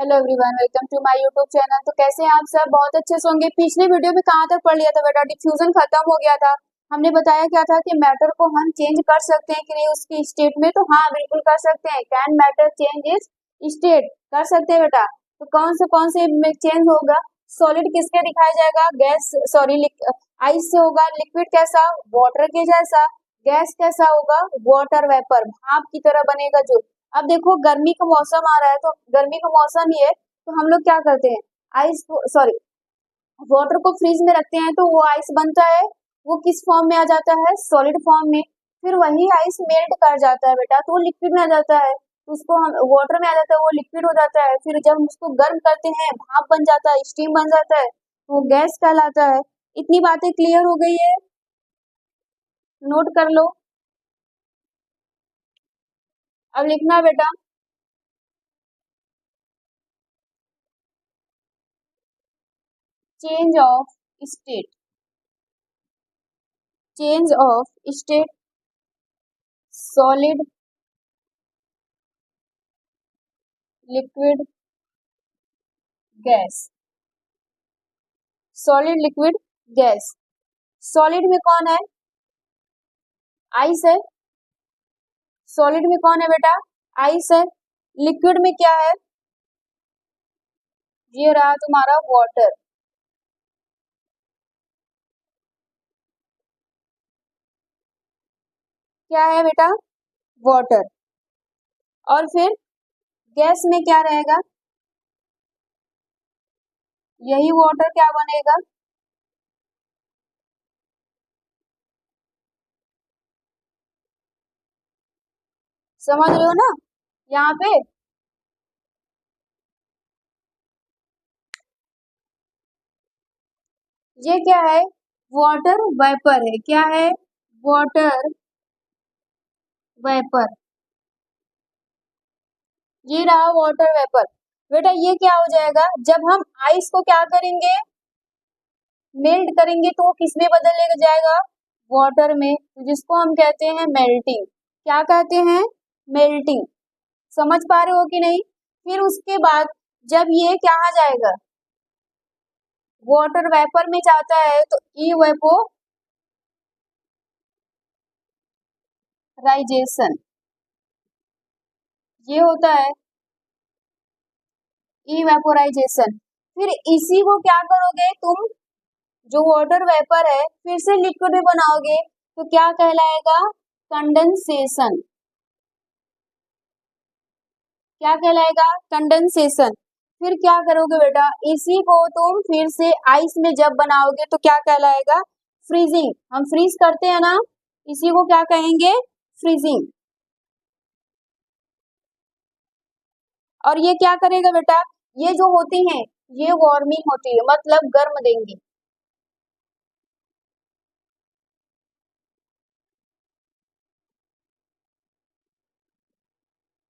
Hello everyone, welcome to my YouTube channel. तो कैसे हैं आप सब? बहुत अच्छे से होंगे। पिछले वीडियो में कहाँ तक पढ़ लिया था बेटा? डिफ्यूजन खत्म हो गया था। हमने बताया क्या था कि मैटर को हम चेंज कर सकते हैं कि नहीं उसकी स्टेट में। तो हाँ, बिल्कुल कर सकते हैं। Can matter change is state? कर सकते हैं बेटा। तो कौन से में चेंज होगा? सॉलिड किसके दिखाया जाएगा? गैस, सॉरी, आइस से होगा। लिक्विड कैसा? वाटर के जैसा। गैस कैसा होगा? वाटर वेपर, भाप की तरह बनेगा जो। अब देखो, गर्मी का मौसम आ रहा है, तो गर्मी का मौसम ही है, तो हम लोग क्या करते हैं? आइस, सॉरी, वाटर को फ्रीज में रखते हैं तो वो आइस बनता है। वो किस फॉर्म में आ जाता है? सॉलिड फॉर्म में। फिर वही आइस मेल्ट कर जाता है बेटा, तो वो लिक्विड में आ जाता है। तो उसको हम वाटर में आ जाता है, वो लिक्विड हो जाता है। फिर जब हम उसको गर्म करते हैं, भाप बन जाता है, स्टीम बन जाता है, तो वो गैस कहलाता है। इतनी बातें क्लियर हो गई है? नोट कर लो। अब लिखना बेटा। Change of state. Change of state, solid, liquid, gas. Solid, liquid, gas. Solid में कौन है? आइस है। सॉलिड में कौन है बेटा? आइस है। लिक्विड में क्या है? ये रहा तुम्हारा वाटर। क्या है बेटा? वाटर। और फिर गैस में क्या रहेगा? यही वाटर क्या बनेगा? समझ रहे हो ना यहाँ पे? ये क्या है? वाटर वेपर है। क्या है? Water vapour. ये रहा वाटर वेपर। बेटा ये क्या हो जाएगा? जब हम आइस को क्या करेंगे? मेल्ट करेंगे, तो वो किस में बदल जाएगा? वाटर में, जिसको हम कहते हैं मेल्टिंग। क्या कहते हैं? मेल्टिंग। समझ पा रहे हो कि नहीं? फिर उसके बाद जब ये क्या आ जाएगा? वाटर वेपर में जाता है, तो इवेपोराइजेशन ये होता है। इवेपोराइजेशन। फिर इसी को क्या करोगे तुम? जो वाटर वेपर है, फिर से लिक्विड में बनाओगे, तो क्या कहलाएगा? कंडेंसेशन। क्या कहलाएगा? कंडेंसेशन। फिर क्या करोगे बेटा? इसी को तुम फिर से आइस में जब बनाओगे, तो क्या कहलाएगा? फ्रीजिंग। हम फ्रीज करते हैं ना, इसी को क्या कहेंगे? फ्रीजिंग। और ये क्या करेगा बेटा? ये जो होती हैं, ये वार्मिंग होती है, मतलब गर्म देंगी।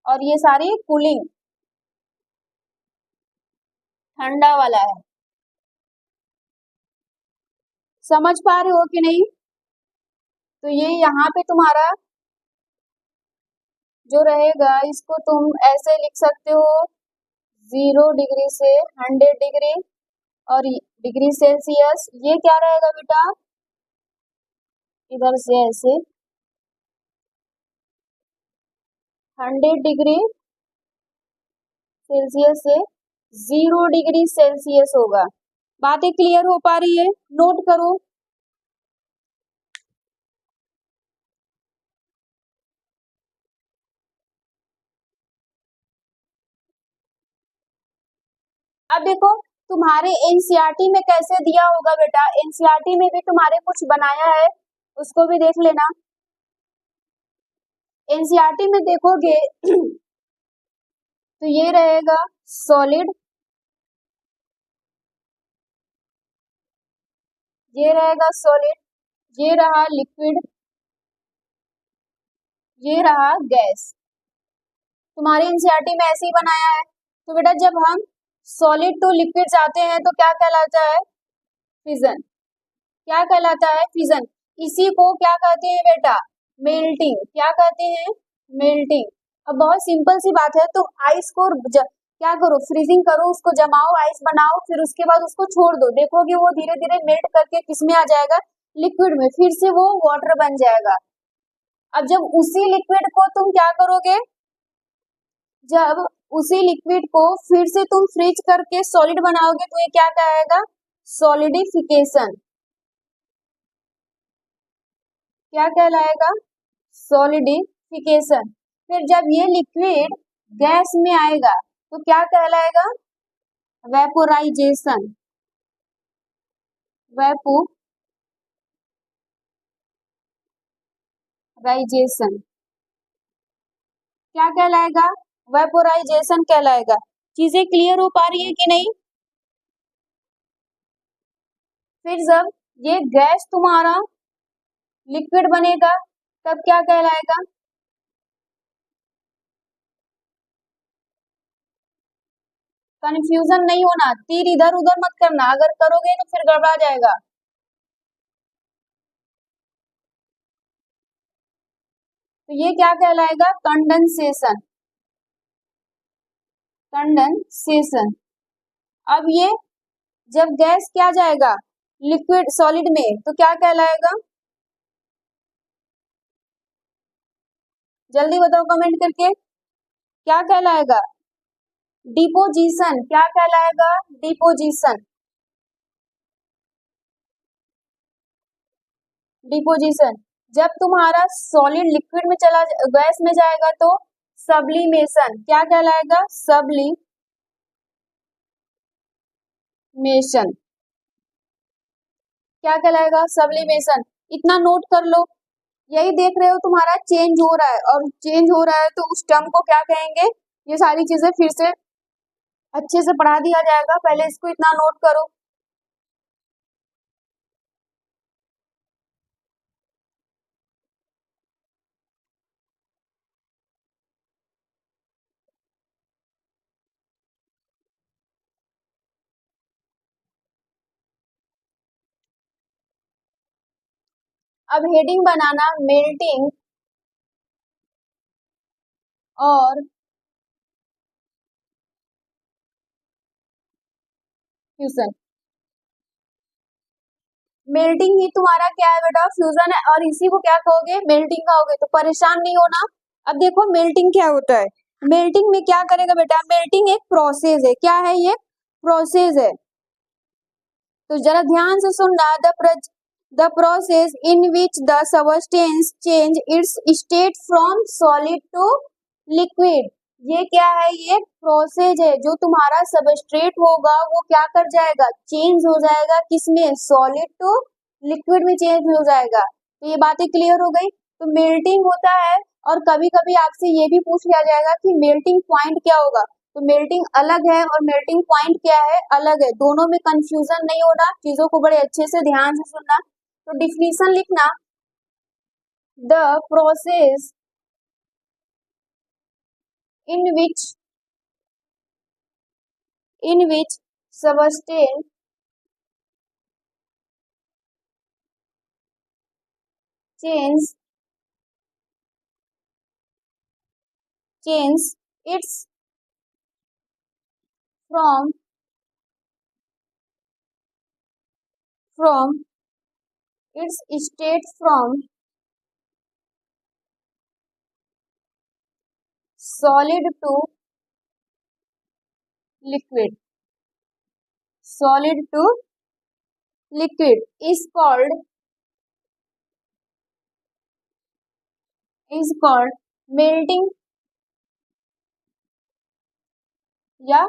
और ये सारी कूलिंग, ठंडा वाला है। समझ पा रहे हो कि नहीं? तो ये यहाँ पे तुम्हारा जो रहेगा, इसको तुम ऐसे लिख सकते हो, 0 डिग्री से 100 डिग्री और डिग्री सेल्सियस। ये क्या रहेगा बेटा? इधर से ऐसे 100 डिग्री सेल्सियस से 0 डिग्री सेल्सियस होगा। बातें क्लियर हो पा रही है? नोट करो। अब देखो, तुम्हारे एनसीईआरटी में कैसे दिया होगा बेटा? एनसीईआरटी में भी तुम्हारे कुछ बनाया है, उसको भी देख लेना। एनसीईआरटी में देखोगे तो ये रहेगा सॉलिड, ये रहेगा सॉलिड, ये रहा लिक्विड, ये रहा गैस। तुम्हारे एनसीईआरटी में ऐसे ही बनाया है। तो बेटा जब हम सॉलिड टू लिक्विड जाते हैं, तो क्या कहलाता है? फिजन। क्या कहलाता है? फिजन। इसी को क्या कहते हैं बेटा? मेल्टिंग। क्या कहते हैं? मेल्टिंग। अब बहुत सिंपल सी बात है, तुम आइस को क्या करो, फ्रीजिंग करो, उसको जमाओ, आइस बनाओ, फिर उसके बाद उसको छोड़ दो, देखोगे वो धीरे धीरे मेल्ट करके किसमें आ जाएगा, लिक्विड में, फिर से वो वाटर बन जाएगा। अब जब उसी लिक्विड को तुम क्या करोगे, जब उसी लिक्विड को फिर से तुम फ्रीज करके सॉलिड बनाओगे तो ये क्या कहेगा, सॉलिडिफिकेशन। क्या कहलाएगा, सॉलिडिफिकेशन। फिर जब ये लिक्विड गैस में आएगा तो क्या कहलाएगा, वेपोराइजेशन। वेपोराइजेशन क्या कहलाएगा, वेपोराइजेशन कहलाएगा। चीजें क्लियर हो पा रही है कि नहीं। फिर जब ये गैस तुम्हारा लिक्विड बनेगा तब क्या कहलाएगा, कंफ्यूजन नहीं होना, तीर इधर उधर मत करना, अगर करोगे तो फिर गड़बड़ा जाएगा। तो ये क्या कहलाएगा, कंडेंसेशन। कंडेंसेशन। अब ये जब गैस क्या जाएगा, लिक्विड सॉलिड में, तो क्या कहलाएगा, जल्दी बताओ कमेंट करके, क्या कहलाएगा, डिपोजिशन। क्या कहलाएगा, डिपोजिशन। डिपोजिशन। जब तुम्हारा सॉलिड लिक्विड में चला, गैस में जाएगा तो सब्लिमेशन। क्या कहलाएगा, सब्लिमेशन। क्या कहलाएगा, सब्लिमेशन। इतना नोट कर लो। यही देख रहे हो तुम्हारा चेंज हो रहा है, और चेंज हो रहा है तो उस टर्म को क्या कहेंगे, ये सारी चीजें फिर से अच्छे से पढ़ा दिया जाएगा, पहले इसको इतना नोट करो। अब हेडिंग बनाना, मेल्टिंग और फ्यूजन। मेल्टिंग ही तुम्हारा क्या है बेटा, फ्यूजन है, और इसी को क्या कहोगे, मेल्टिंग कहोगे, तो परेशान नहीं होना। अब देखो मेल्टिंग क्या होता है, मेल्टिंग में क्या करेगा बेटा, मेल्टिंग एक प्रोसेस है। क्या है ये, प्रोसेस है। तो जरा ध्यान से सुनना, the process in which the substance change its state from solid to liquid. ये क्या है, ये प्रोसेस है, जो तुम्हारा सबस्ट्रेट होगा वो क्या कर जाएगा, चेंज हो जाएगा, किसमें, सॉलिड टू लिक्विड में चेंज हो जाएगा। तो ये बातें क्लियर हो गई। तो मेल्टिंग होता है, और कभी कभी आपसे ये भी पूछ लिया जाएगा कि मेल्टिंग पॉइंट क्या होगा। तो मेल्टिंग अलग है और मेल्टिंग पॉइंट क्या है, अलग है। दोनों में कंफ्यूजन नहीं होना, चीजों को बड़े अच्छे से ध्यान से सुनना। तो डिफिनीशन लिखना, the process in which substance change its from its state from solid to liquid, solid to liquid is called melting या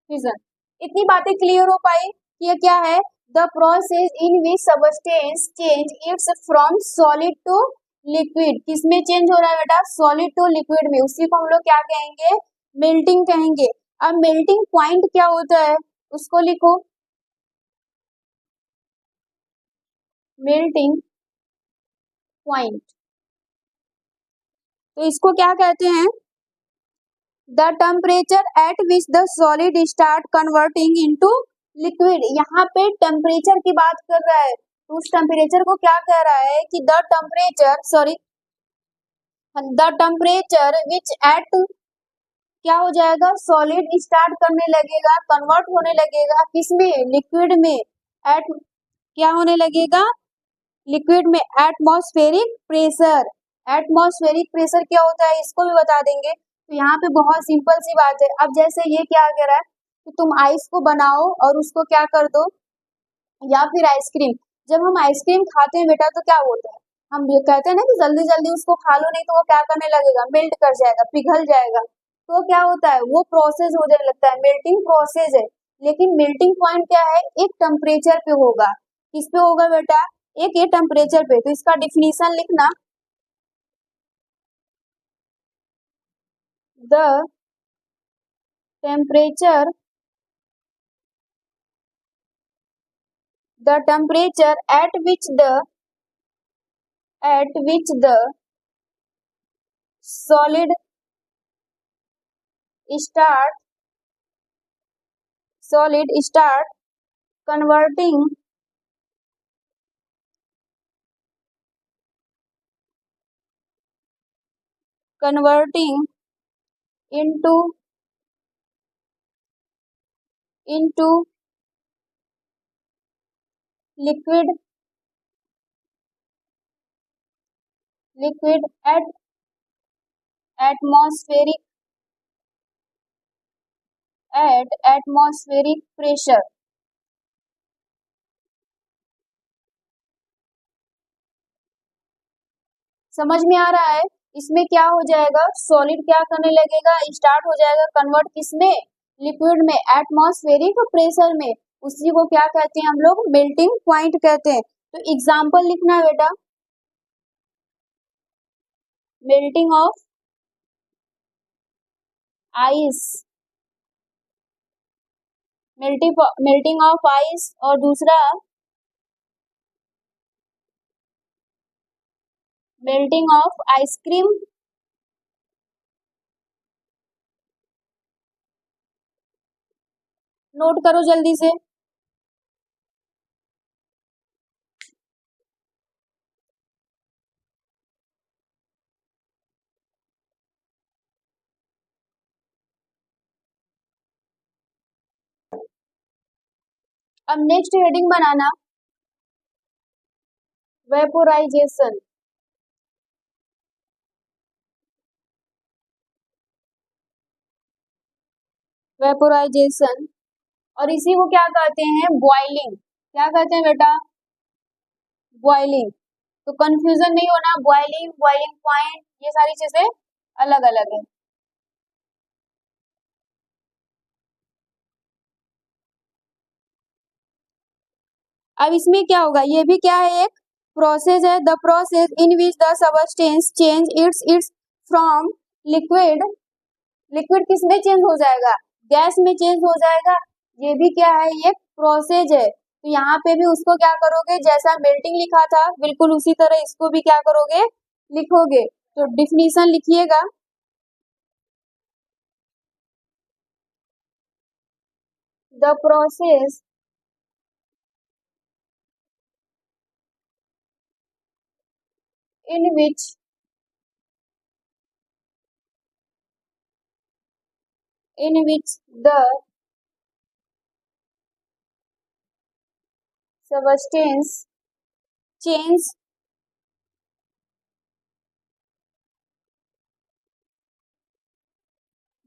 फिजन। इतनी बातें क्लियर हो पाई कि ये क्या है, the process in which substance change its from solid to liquid. किसमें चेंज हो रहा है बेटा, सॉलिड टू लिक्विड में, उसी को हम लोग क्या कहेंगे, मेल्टिंग कहेंगे। अब मेल्टिंग पॉइंट क्या होता है, उसको लिखो, मेल्टिंग पॉइंट। तो इसको क्या कहते हैं, the temperature at which the solid start converting into liquid. यहाँ पे टेम्परेचर की बात कर रहा है, तो उस टेम्परेचर को क्या कह रहा है कि द टेम्परेचर विच एट क्या हो जाएगा, सॉलिड स्टार्ट करने लगेगा, कन्वर्ट होने लगेगा किसमें, लिक्विड में। एट क्या होने लगेगा, लिक्विड में एटमॉस्फेरिक प्रेशर। एटमॉस्फेरिक प्रेशर क्या होता है इसको भी बता देंगे। तो यहाँ पे बहुत सिंपल सी बात है। अब जैसे ये क्या कह रहा है कि तुम आइस को बनाओ और उसको क्या कर दो, या फिर आइसक्रीम। जब हम आइसक्रीम खाते हैं बेटा तो क्या होता है, हम ये कहते हैं ना कि जल्दी जल्दी उसको खा लो, नहीं तो वो क्या करने लगेगा, मेल्ट कर जाएगा, पिघल जाएगा। तो क्या होता है, वो प्रोसेस हो जाने लगता है, मेल्टिंग प्रोसेस है। लेकिन मेल्टिंग पॉइंट क्या है, एक टेम्परेचर पे होगा। किस पे होगा बेटा, एक ये टेम्परेचर पे। तो इसका डिफिनीशन लिखना, the temperature at which the solid start converting into liquid at atmospheric pressure। समझ में आ रहा है। इसमें क्या हो जाएगा, सॉलिड क्या करने लगेगा, स्टार्ट हो जाएगा कन्वर्ट किसमें, लिक्विड में, एटमॉस्फेरिक प्रेशर में। उसी को क्या कहते हैं हम लोग, मेल्टिंग पॉइंट कहते हैं। तो एग्जांपल लिखना है बेटा, melting of ice, melting of ice, और दूसरा मेल्टिंग ऑफ आइसक्रीम। नोट करो जल्दी से। अब नेक्स्ट हेडिंग बनाना, वेपोराइजेशन। वेपोराइजेशन, और इसी को क्या कहते हैं, बॉइलिंग। क्या कहते हैं बेटा, बॉइलिंग। तो कंफ्यूजन नहीं होना, बॉइलिंग, बॉइलिंग पॉइंट, ये सारी चीजें अलग अलग है। अब इसमें क्या होगा, ये भी क्या है, एक प्रोसेस है। The process in which the substance change its from liquid, liquid किस में चेंज हो जाएगा, गैस में चेंज हो जाएगा। ये भी क्या है, ये प्रोसेस है। तो यहाँ पे भी उसको क्या करोगे, जैसा मेल्टिंग लिखा था बिल्कुल उसी तरह इसको भी क्या करोगे, लिखोगे। तो डिफिनीशन लिखिएगा, the process in which the substance change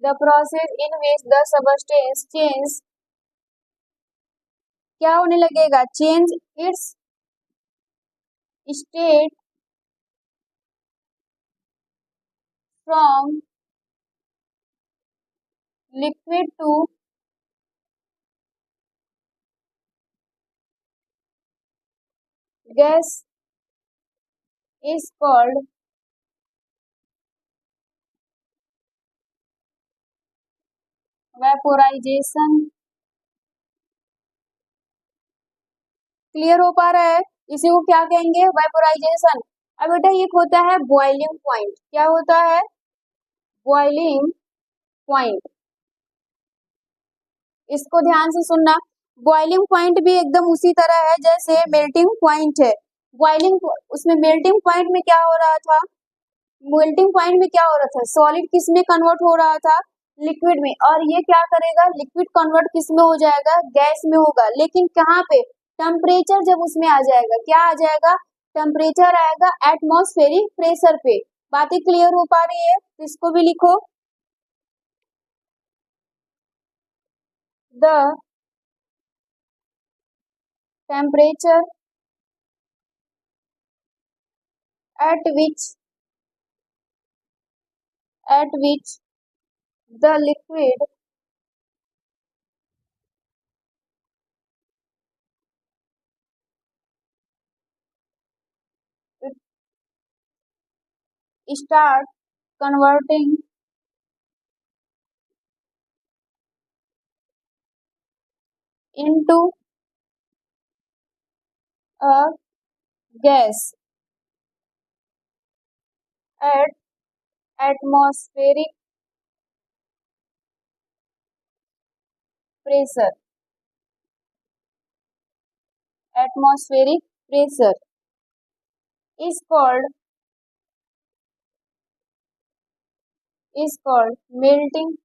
the process in which the substance change क्या होने लगेगा, change its state from liquid to gas is called vaporisation. Clear हो पा रहा है, इसी को क्या कहेंगे, वेपोराइजेशन। अब बेटा ये होता है बॉइलिंग पॉइंट। क्या होता है, बॉइलिंग पॉइंट। इसको ध्यान से सुनना, बॉइलिंग पॉइंट भी एकदम उसी तरह है जैसे मेल्टिंग पॉइंट है। बॉइलिंग, उसमें मेल्टिंग पॉइंट में क्या हो रहा था, मेल्टिंग पॉइंट में क्या हो रहा था, सॉलिड किस में कन्वर्ट हो रहा था, लिक्विड में, और ये क्या करेगा, लिक्विड कन्वर्ट किस में हो जाएगा, गैस में होगा, लेकिन कहाँ पे, टेम्परेचर जब उसमें आ जाएगा, क्या आ जाएगा, टेम्परेचर आएगा एटमॉस्फेरिक प्रेशर पे। बातें क्लियर हो पा रही है, तो इसको भी लिखो, the temperature at which the liquid start converting into a gas at atmospheric pressure. Atmospheric pressure is called melting,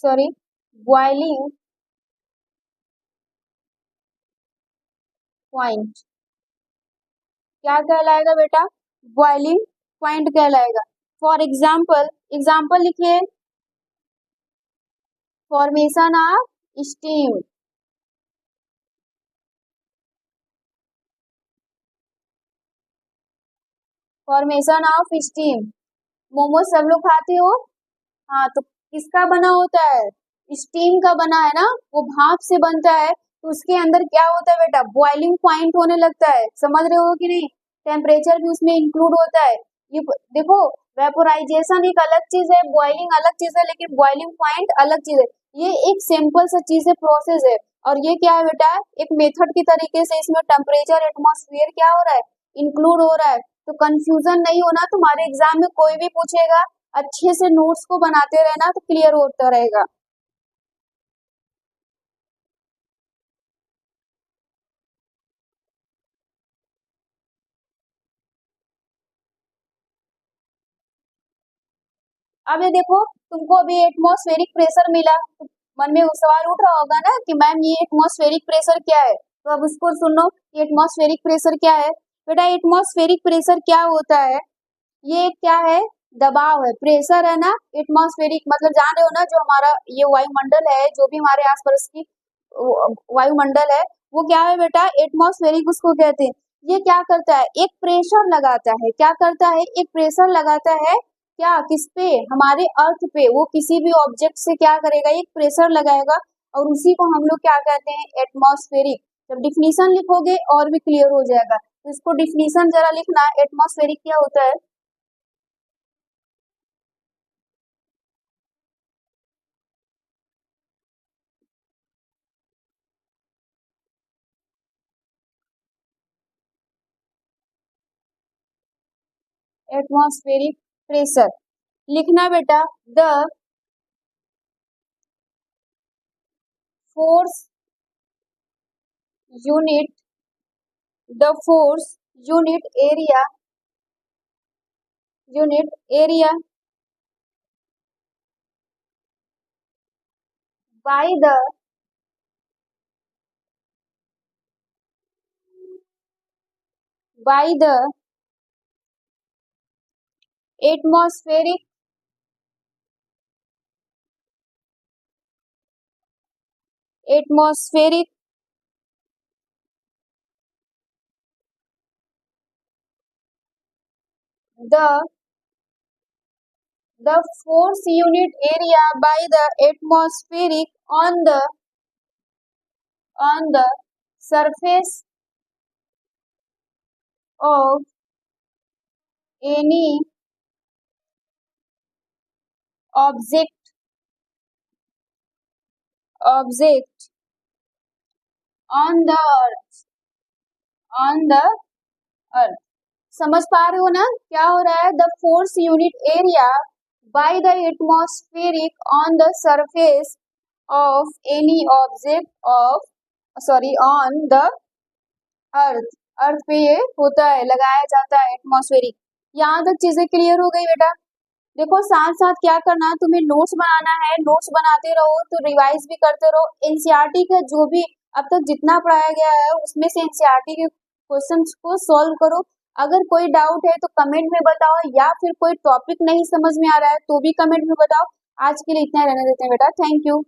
sorry, boiling point. क्या कहलाएगा बेटा, बॉइलिंग पॉइंट कहलाएगा। फॉर एग्जाम्पल लिखिए, formation of steam, formation of steam. Momos सब लोग खाते हो, हाँ, तो किसका बना होता है, स्टीम का बना है ना, वो भाप से बनता है, तो उसके अंदर क्या होता है बेटा, बॉइलिंग पॉइंट होने लगता है, समझ रहे हो कि नहीं, टेम्परेचर भी उसमें इंक्लूड होता है। ये देखो, वेपोराइजेशन एक अलग चीज है, बॉइलिंग अलग चीज है, लेकिन बॉइलिंग पॉइंट अलग चीज है। ये एक सिंपल सा चीज है, प्रोसेस है, और ये क्या है बेटा, एक मेथड की तरीके से इसमें टेम्परेचर एटमॉस्फेयर क्या हो रहा है, इंक्लूड हो रहा है। तो कंफ्यूजन नहीं होना, तुम्हारे एग्जाम में कोई भी पूछेगा, अच्छे से नोट्स को बनाते रहना, तो क्लियर होता रहेगा। अब ये देखो, तुमको अभी एटमॉस्फेरिक प्रेशर मिला, तो मन में वो सवाल उठ रहा होगा ना कि मैम ये एटमॉस्फेरिक प्रेशर क्या है, तो अब उसको सुनो, एटमॉस्फेरिक प्रेशर क्या है। बेटा एटमॉस्फेरिक प्रेशर क्या होता है, ये क्या है, दबाव है, प्रेशर है ना, एटमॉस्फेरिक मतलब जान रहे हो ना, जो हमारा ये वायुमंडल है, जो भी हमारे आसपास की वायुमंडल है, वो क्या है बेटा, एटमॉस्फेरिक उसको कहते हैं। ये क्या करता है, एक प्रेशर लगाता है, क्या करता है, एक प्रेशर लगाता है, क्या, किस पे, हमारे अर्थ पे, वो किसी भी ऑब्जेक्ट से क्या करेगा, एक प्रेशर लगाएगा, और उसी को हम लोग क्या कहते हैं, एटमॉस्फेरिक। जब डिफिनीशन लिखोगे और भी क्लियर हो जाएगा, तो इसको डिफिनीशन जरा लिखना, एटमॉस्फेरिक क्या होता है। एटमॉस्फेरिक प्रेशर लिखना बेटा, the force unit, the force unit area by the by the atmospheric atmospheric the the force unit area by the atmospheric on the surface of any object on the earth। समझ पा रहे हो ना, क्या हो रहा है, the force unit area by the atmospheric on the surface of any object of, sorry, on the earth, earth पे ये होता है, लगाया जाता है एटमॉस्फेरिक। यहाँ तक चीजें क्लियर हो गई बेटा। देखो साथ साथ क्या करना है, तुम्हें नोट्स बनाना है, नोट्स बनाते रहो तो रिवाइज भी करते रहो। एनसीईआरटी का जो भी अब तक जितना पढ़ाया गया है उसमें से एनसीईआरटी के क्वेश्चंस को सॉल्व करो। अगर कोई डाउट है तो कमेंट में बताओ, या फिर कोई टॉपिक नहीं समझ में आ रहा है तो भी कमेंट में बताओ। आज के लिए इतना ही रहने देते हैं बेटा, थैंक यू।